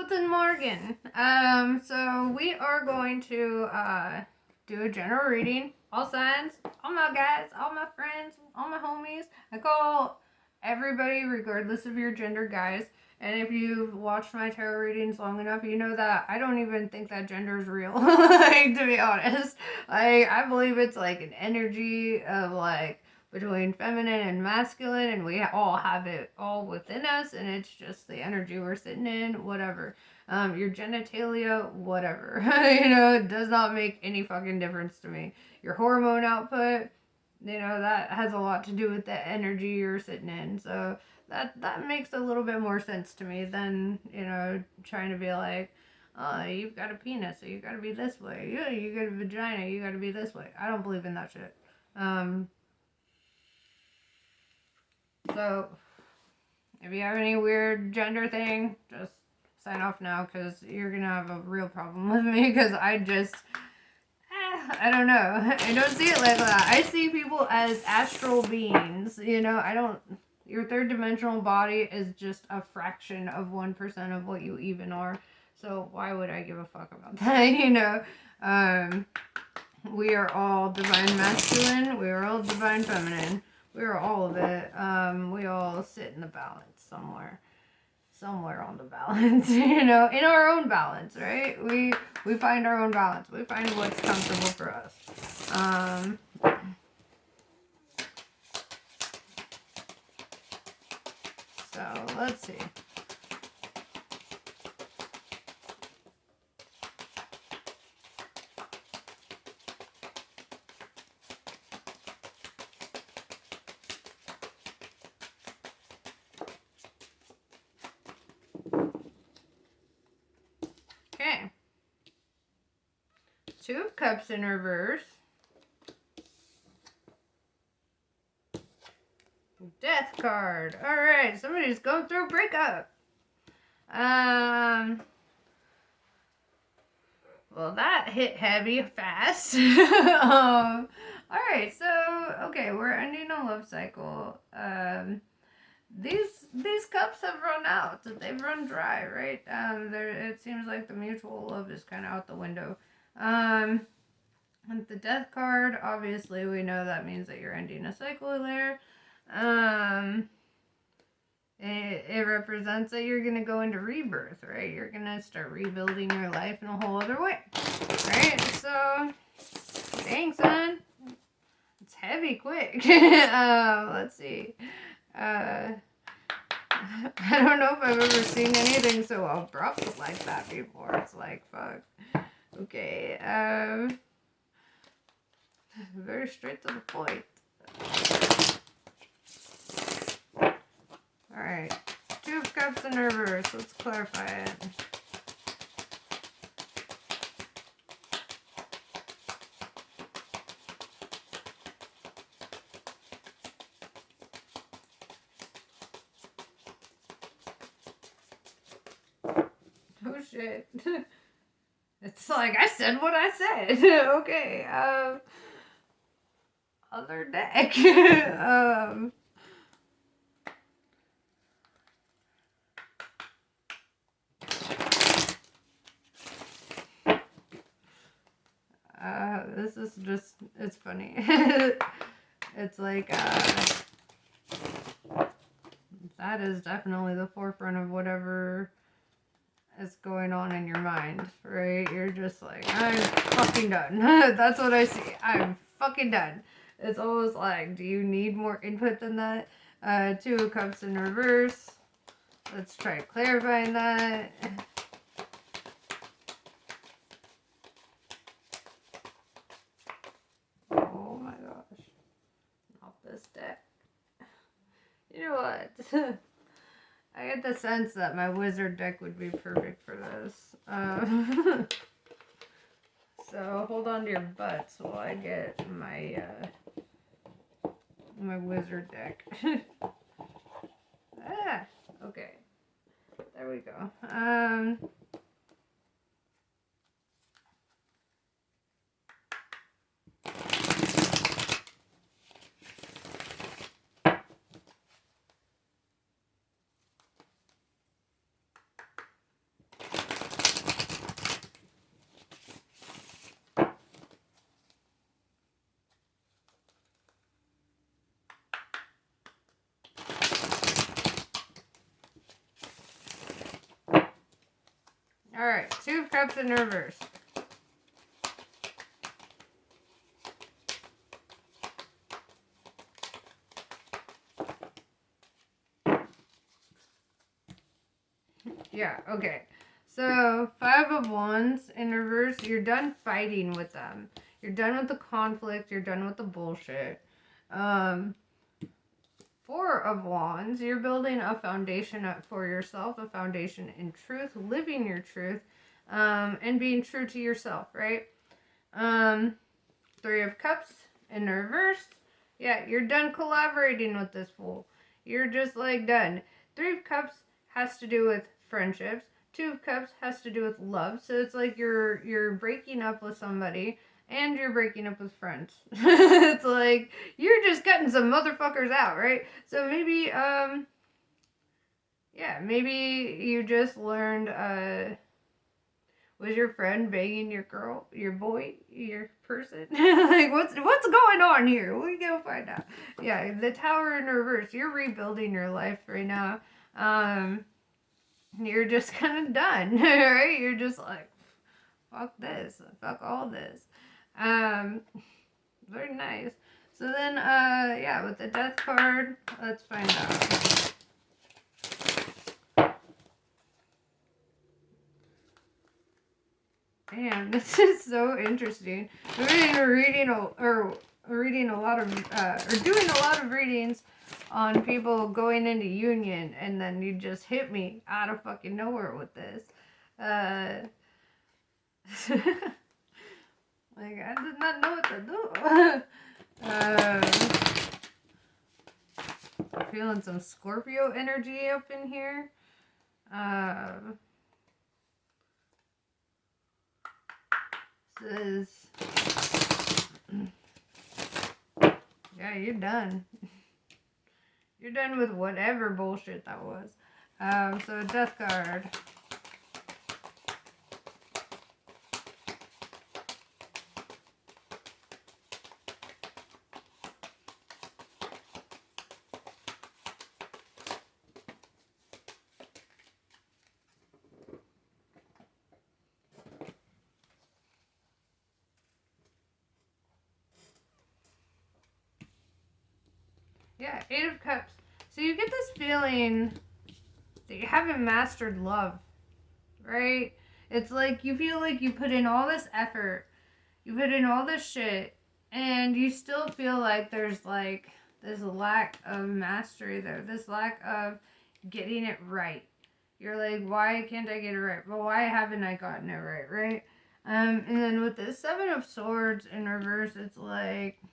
Guten Morgen. So we are going to do a general reading. All signs, all my guys, all my friends, all my homies. I call everybody, regardless of your gender, guys. And if you've watched my tarot readings long enough, you know that I don't even think that gender is real. Like, to be honest, I believe it's like an energy of like between feminine and masculine, and we all have it all within us, and it's just the energy we're sitting in, whatever. Your genitalia, whatever. It does not make any fucking difference to me. Your hormone output, that has a lot to do with the energy you're sitting in. So that makes a little bit more sense to me than, trying to be like, you've got a penis, so you gotta be this way. You got a vagina, you gotta be this way. I don't believe in that shit. So, if you have any weird gender thing, just sign off now, because you're gonna have a real problem with me, because I don't know. I don't see it like that. I see people as astral beings, your third dimensional body is just a fraction of 1% of what you even are. So why would I give a fuck about that, we are all divine masculine, we are all divine feminine. We're all of it. We all sit in the balance somewhere on the balance, in our own balance, right? We find our own balance. We find what's comfortable for us. So let's see. Okay. Two of Cups in reverse. Death card. Alright, somebody's going through a breakup. Well, that hit heavy fast. Alright, so, okay, we're ending a love cycle. These cups have run out. They've run dry, right? It seems like the mutual love is kind of out the window. And the death card, obviously, we know that means that you're ending a cycle there. It represents that you're going to go into rebirth, right? You're going to start rebuilding your life in a whole other way, right? So, dang, son. It's heavy quick. Let's see. I don't know if I've ever seen anything so abrupt like that before. It's like, fuck. Okay, very straight to the point. Alright, Two of Cups in reverse. Let's clarify it. Oh shit. It's like I said what I said. Okay, other deck. This is just, it's funny. It's like, that is definitely the forefront of whatever is going on in your mind, right? You're just like, I'm fucking done. That's what I see. I'm fucking done. It's almost like, do you need more input than that? Two of Cups in reverse. Let's try clarifying that. Oh my gosh. Not this deck. You know what? I get the sense that my wizard deck would be perfect for this. So hold on to your butts while I get my my wizard deck. Okay. There we go. Two of Cups in reverse. Yeah, okay. So, Five of Wands in reverse, you're done fighting with them. You're done with the conflict. You're done with the bullshit. Four of Wands, you're building a foundation for yourself, a foundation in truth, living your truth, and being true to yourself, right? Three of Cups in reverse. Yeah, you're done collaborating with this fool. You're just like done. Three of Cups has to do with friendships. Two of Cups has to do with love. So it's like you're breaking up with somebody and you're breaking up with friends. It's like you're just cutting some motherfuckers out, right? So maybe yeah, maybe you just learned was your friend banging your girl, your boy, your person? Like, what's going on here? We go find out. Yeah, the Tower in reverse. You're rebuilding your life right now. You're just kind of done, right? You're just like, fuck this, fuck all this. Very nice. So then, yeah, with the Death card, let's find out. Man, this is so interesting. We're reading a lot of or doing a lot of readings on people going into union, and then you just hit me out of fucking nowhere with this. Like I did not know what to do. Feeling some Scorpio energy up in here. Says, yeah, you're done. You're done with whatever bullshit that was. So Death card. Yeah, Eight of Cups. So you get this feeling that you haven't mastered love, right? It's like you feel like you put in all this effort, you put in all this shit, and you still feel like there's like this lack of mastery there, this lack of getting it right. You're like, why can't I get it right? Well, why haven't I gotten it right, right? And then with the Seven of Swords in reverse, it's like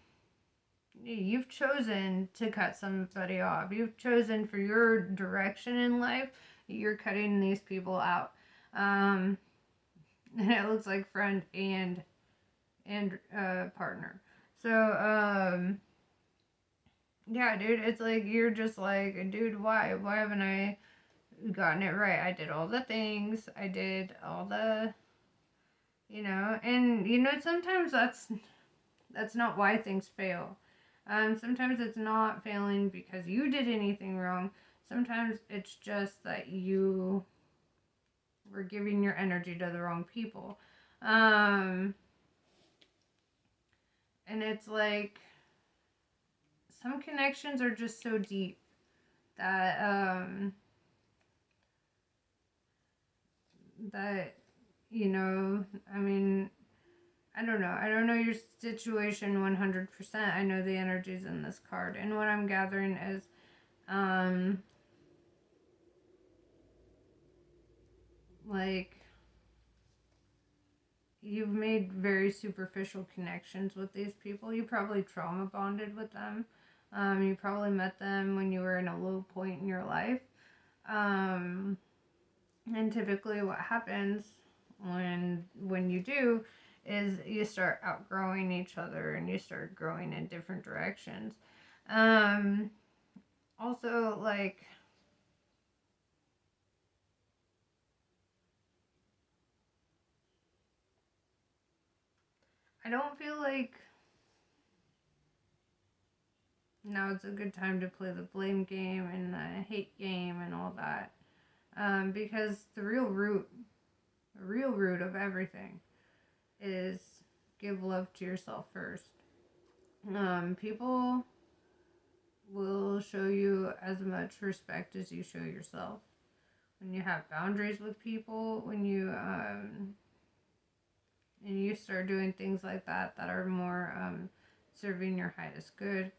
you've chosen to cut somebody off. You've chosen for your direction in life, you're cutting these people out. And it looks like friend and partner. So yeah, dude, it's like you're just like, dude, why haven't I gotten it right? I did all the things. I did all the, and sometimes that's not why things fail. Sometimes it's not failing because you did anything wrong. Sometimes it's just that you were giving your energy to the wrong people. And it's like some connections are just so deep that I mean, I don't know. I don't know your situation 100%. I know the energies in this card. And what I'm gathering is like you've made very superficial connections with these people. You probably trauma bonded with them. You probably met them when you were in a low point in your life. And typically what happens when you do is you start outgrowing each other and you start growing in different directions. Also, like, I don't feel like now it's a good time to play the blame game and the hate game and all that. Because the real root the real root of everything is give love to yourself first. People will show you as much respect as you show yourself. When you have boundaries with people, when you and you start doing things like that are more serving your highest good,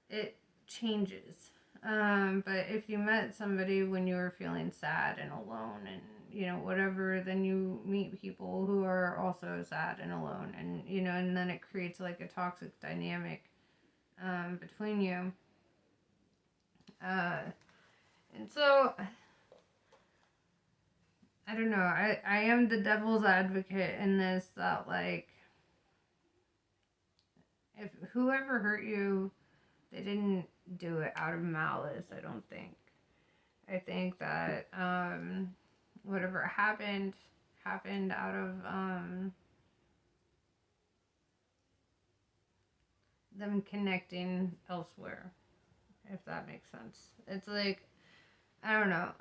it changes. But if you met somebody when you were feeling sad and alone and whatever, then you meet people who are also sad and alone, and and then it creates like a toxic dynamic between you. And so I don't know, I am the devil's advocate in this, that like, if whoever hurt you, they didn't do it out of malice, I don't think. I think that whatever happened out of them connecting elsewhere, if that makes sense. It's like, I don't know.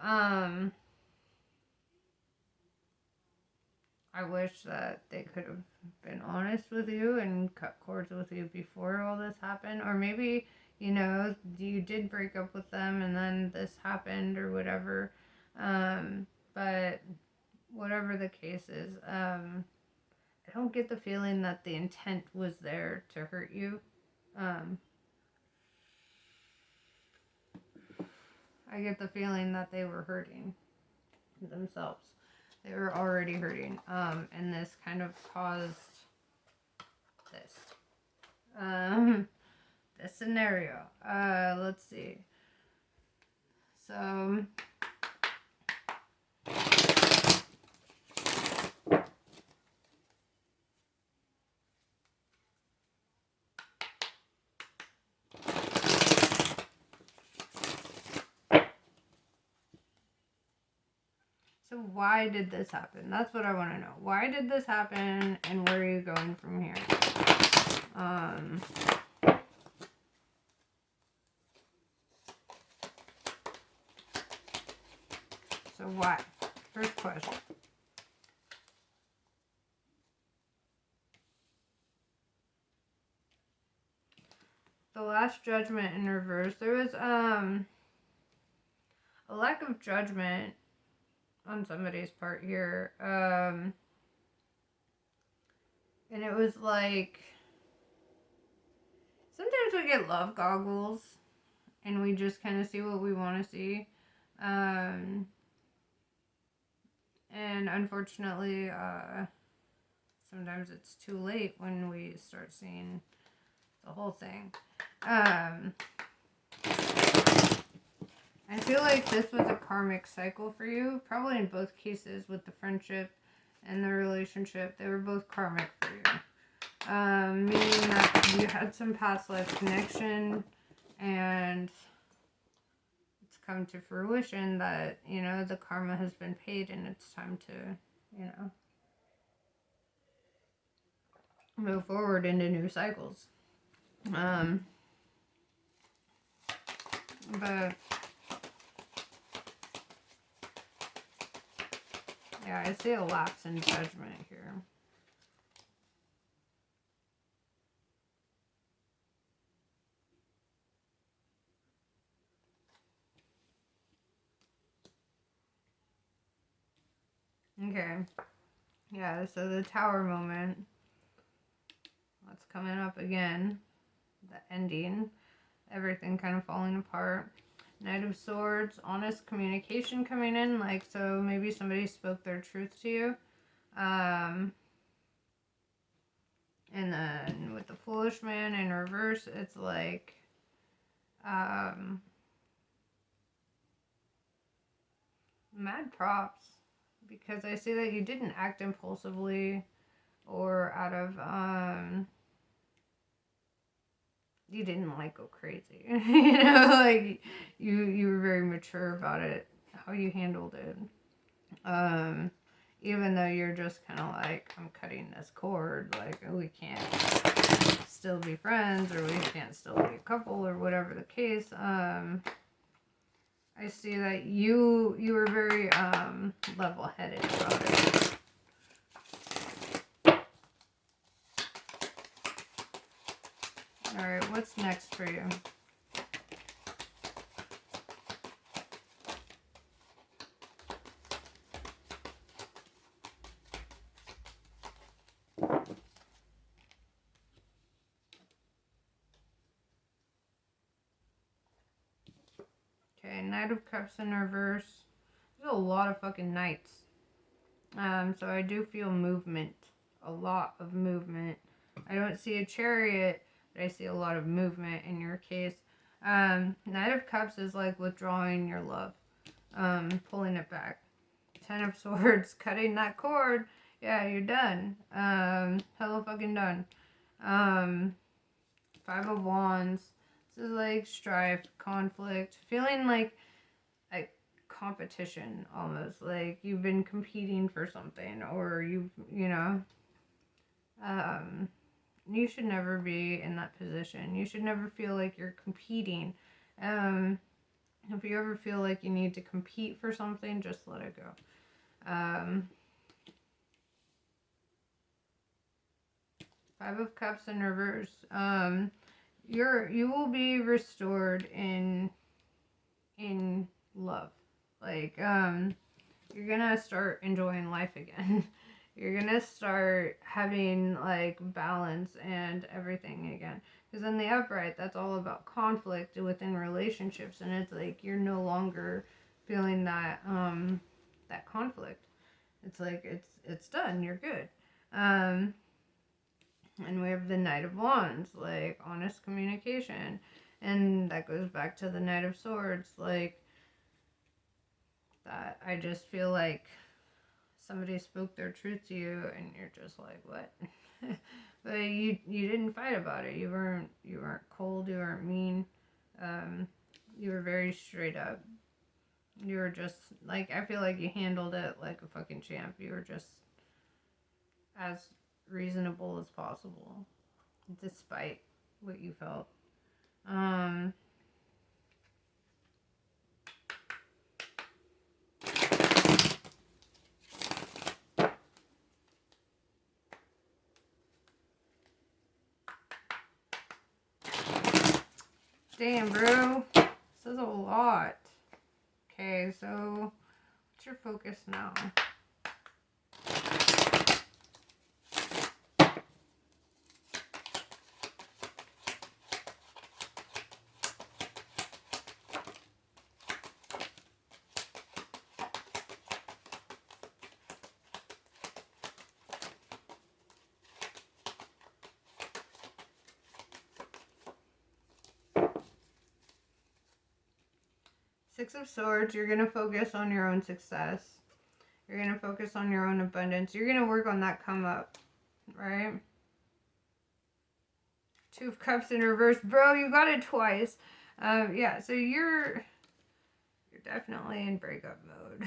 I wish that they could have been honest with you and cut cords with you before all this happened. Or maybe, you did break up with them and then this happened or whatever. But whatever the case is, I don't get the feeling that the intent was there to hurt you. I get the feeling that they were hurting themselves. They were already hurting. And this kind of caused this. This scenario. Let's see. So why did this happen? That's what I want to know. Why did this happen, and where are you going from here? So why? First question. The Last Judgment in reverse. There was a lack of judgment on somebody's part here. And it was like, sometimes we get love goggles and we just kind of see what we want to see. And unfortunately, sometimes it's too late when we start seeing the whole thing. I feel like this was a karmic cycle for you, probably in both cases with the friendship and the relationship. They were both karmic for you. Meaning that you had some past life connection, and it's come to fruition that, the karma has been paid and it's time to, move forward into new cycles. But yeah, I see a lapse in judgment here. Okay. Yeah, so the Tower moment. That's coming up again. The ending. Everything kind of falling apart. Knight of Swords, honest communication coming in, like, so maybe somebody spoke their truth to you. And then with the Foolish Man in reverse, it's like, mad props, because I see that you didn't act impulsively or out of, you didn't go crazy, like you were very mature about it, how you handled it, even though you're just kind of like, I'm cutting this cord, like, we can't still be friends, or we can't still be a couple, or whatever the case. I see that you were very level-headed about it. Alright, what's next for you? Okay, Knight of Cups in reverse. There's a lot of fucking knights. So I do feel movement. A lot of movement. I don't see a chariot, but I see a lot of movement in your case. Knight of Cups is like withdrawing your love. Pulling it back. Ten of Swords, cutting that cord. Yeah, you're done. Hella fucking done. Five of Wands. This is like strife, conflict, feeling like a competition almost. Like you've been competing for something, or you know, you should never be in that position. You should never feel like you're competing. If you ever feel like you need to compete for something, just let it go. Five of Cups in reverse. You will be restored in love. Like you're gonna start enjoying life again. You're gonna start having like balance and everything again. Because in the upright, that's all about conflict within relationships, and it's like you're no longer feeling that that conflict. It's like it's done. You're good. And we have the Knight of Wands, like honest communication, and that goes back to the Knight of Swords, like that. I just feel like somebody spoke their truth to you, and you're just like, what? But you didn't fight about it. You weren't cold. You weren't mean. You were very straight up. You were just like, I feel like you handled it like a fucking champ. You were just as reasonable as possible, despite what you felt. Damn, bro. This is a lot. Okay, so what's your focus now? Six of Swords, you're going to focus on your own success. You're going to focus on your own abundance. You're going to work on that come up, right? Two of Cups in reverse. Bro, you got it twice. Yeah, so you're definitely in breakup mode.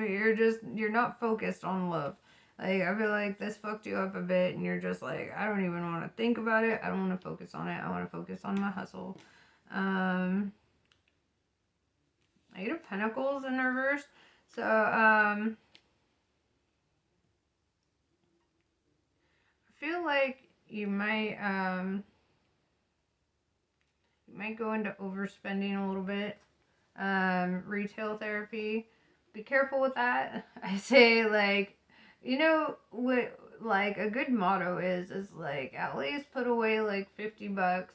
You're not focused on love. Like, I feel like this fucked you up a bit, and you're just like, I don't even want to think about it. I don't want to focus on it. I want to focus on my hustle. Eight of Pentacles in reverse. So, I feel like you might go into overspending a little bit. Retail therapy. Be careful with that. I say, like, you know what, like, a good motto is like, at least put away like $50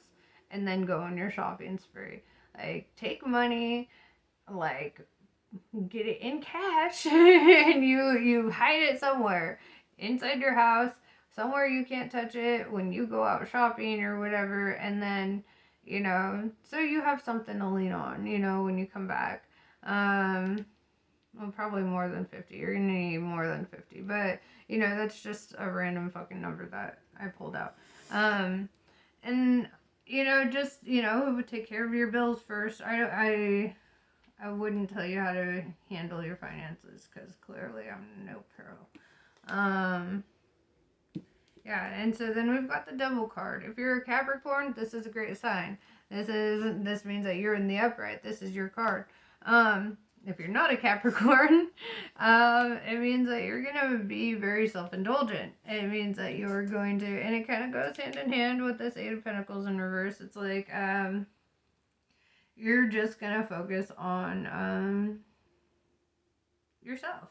and then go on your shopping spree. Like, take money, like, get it in cash and you hide it somewhere inside your house, somewhere you can't touch it when you go out shopping or whatever, and then, you know, so you have something to lean on, you know, when you come back. Well, probably more than 50. You're gonna need more than 50, but you know, that's just a random fucking number that I pulled out. And you know, just, you know, take care of your bills first. I wouldn't tell you how to handle your finances, because clearly I'm no pro. Yeah, and so then we've got the Devil card. If you're a Capricorn, this is a great sign. This means that you're in the upright. This is your card. if you're not a Capricorn, it means that you're gonna be very self-indulgent. It means that you're going to, and it kind of goes hand in hand with this Eight of Pentacles in reverse. It's like you're just gonna focus on yourself,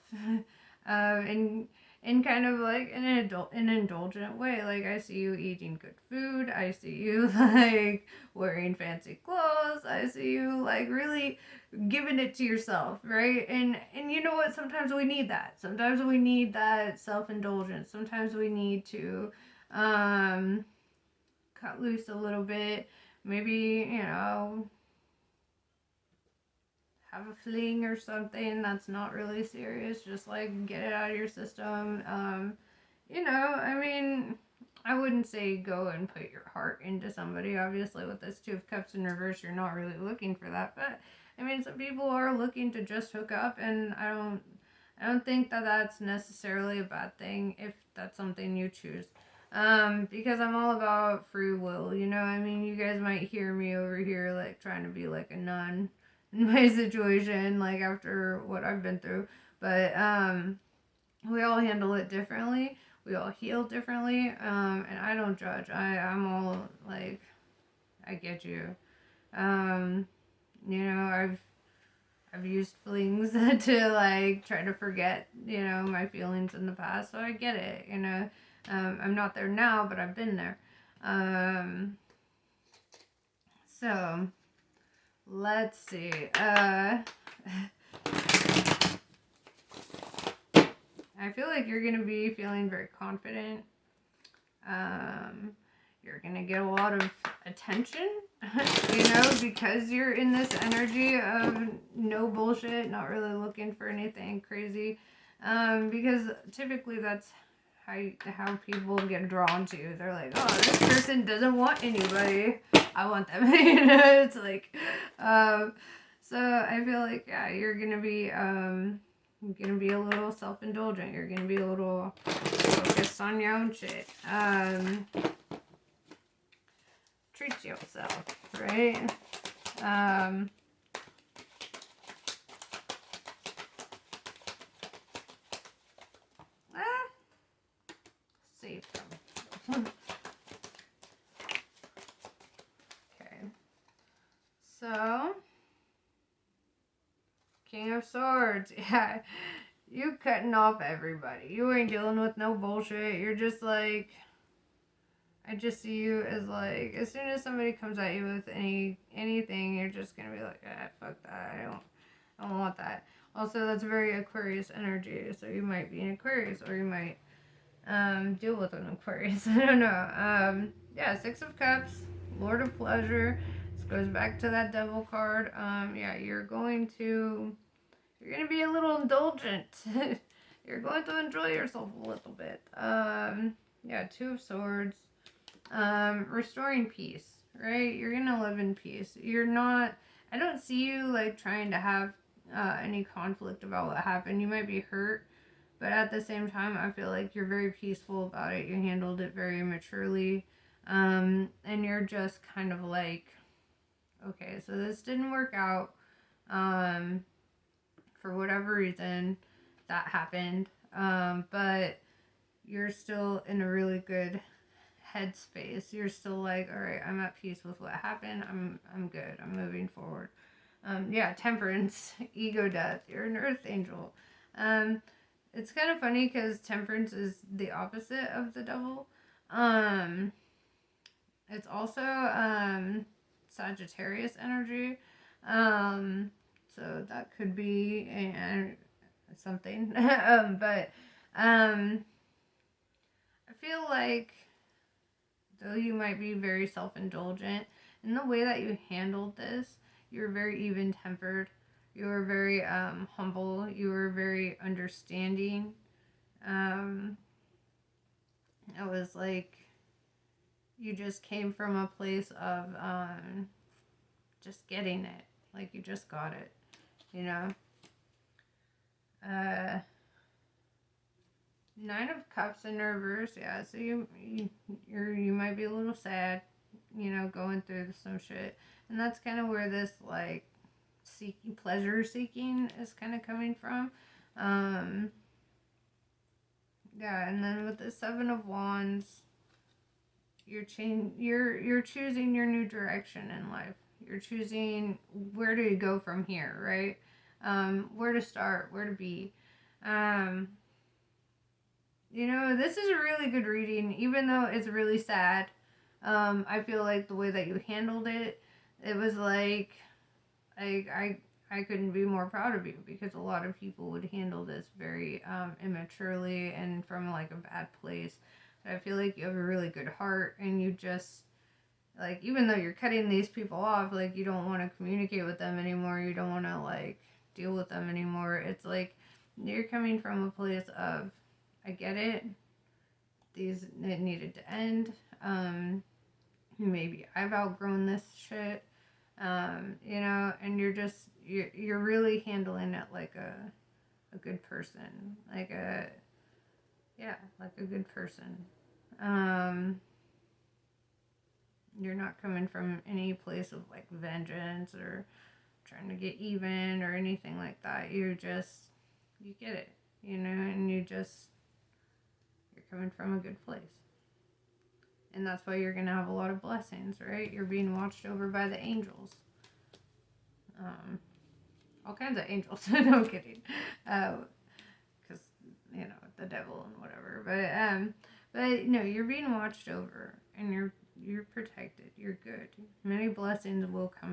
and in kind of like an indulgent way. Like, I see you eating good food. I see you like wearing fancy clothes. I see you like really giving it to yourself, right? And you know what? Sometimes we need that. Sometimes we need that self-indulgence. Sometimes we need to cut loose a little bit. Maybe, have a fling or something that's not really serious. Just like get it out of your system. I mean, I wouldn't say go and put your heart into somebody. Obviously, with this Two of Cups in reverse, you're not really looking for that. But I mean, some people are looking to just hook up, and I don't think that that's necessarily a bad thing if that's something you choose. Because I'm all about free will. I mean, you guys might hear me over here like trying to be like a nun in my situation, like after what I've been through. But we all handle it differently. We all heal differently. And I don't judge. I'm all like, I get you. I've used flings to like try to forget, my feelings in the past. So I get it. I'm not there now, but I've been there. So let's see. I feel like you're going to be feeling very confident. You're going to get a lot of attention, because you're in this energy of no bullshit, not really looking for anything crazy. Because typically that's how people get drawn to you. They're like, oh, this person doesn't want anybody. I want them. It's like, so I feel like, yeah, you're going to be, a little self-indulgent. You're gonna be a little focused on your own shit. Treat yourself, right? Save them. Okay. So, King of Swords. Yeah. You cutting off everybody. You ain't dealing with no bullshit. You're just like, I just see you as like, as soon as somebody comes at you with anything, you're just gonna be like, fuck that. I don't want that. Also, that's very Aquarius energy. So you might be an Aquarius, or you might deal with an Aquarius. I don't know. Yeah, Six of Cups, Lord of Pleasure. This goes back to that Devil card. Yeah, you're going to be a little indulgent. You're going to enjoy yourself a little bit. Yeah, Two of Swords. Restoring peace, right? You're gonna live in peace. I don't see you like trying to have any conflict about what happened. You might be hurt, but at the same time, I feel like you're very peaceful about it. You handled it very maturely. And you're just kind of like, okay, so this didn't work out. For whatever reason, that happened. But you're still in a really good headspace. You're still like, all right, I'm at peace with what happened. I'm good. I'm moving forward. Yeah, Temperance, ego death. You're an earth angel. It's kind of funny because Temperance is the opposite of the Devil. It's also Sagittarius energy. So that could be something. But I feel like, though you might be very self-indulgent, in the way that you handled this, you're very even-tempered. You were very humble. You were very understanding. It was like you just came from a place of just getting it. Like you just got it, Nine of Cups in reverse, yeah. So you might be a little sad, going through some shit, and that's kind of where this like seeking, pleasure seeking is kind of coming from. Yeah, and then with the Seven of Wands, you're choosing your new direction in life. You're choosing where do you go from here, right? Where to start, where to be. Um, this is a really good reading, even though it's really sad. I feel like the way that you handled it, it was like I couldn't be more proud of you, because a lot of people would handle this very immaturely and from like a bad place. But I feel like you have a really good heart, and you just like, even though you're cutting these people off, like, you don't want to communicate with them anymore. You don't want to like deal with them anymore. It's like you're coming from a place of, I get it. It needed to end. Maybe I've outgrown this shit. And you're really handling it like a good person, like a good person. You're not coming from any place of like vengeance or trying to get even or anything like that. You get it, and you're coming from a good place. And that's why you're going to have a lot of blessings, right? You're being watched over by the angels. All kinds of angels. No, I'm kidding. Because, the devil and whatever. But no, you're being watched over, and you're protected. You're good. Many blessings will come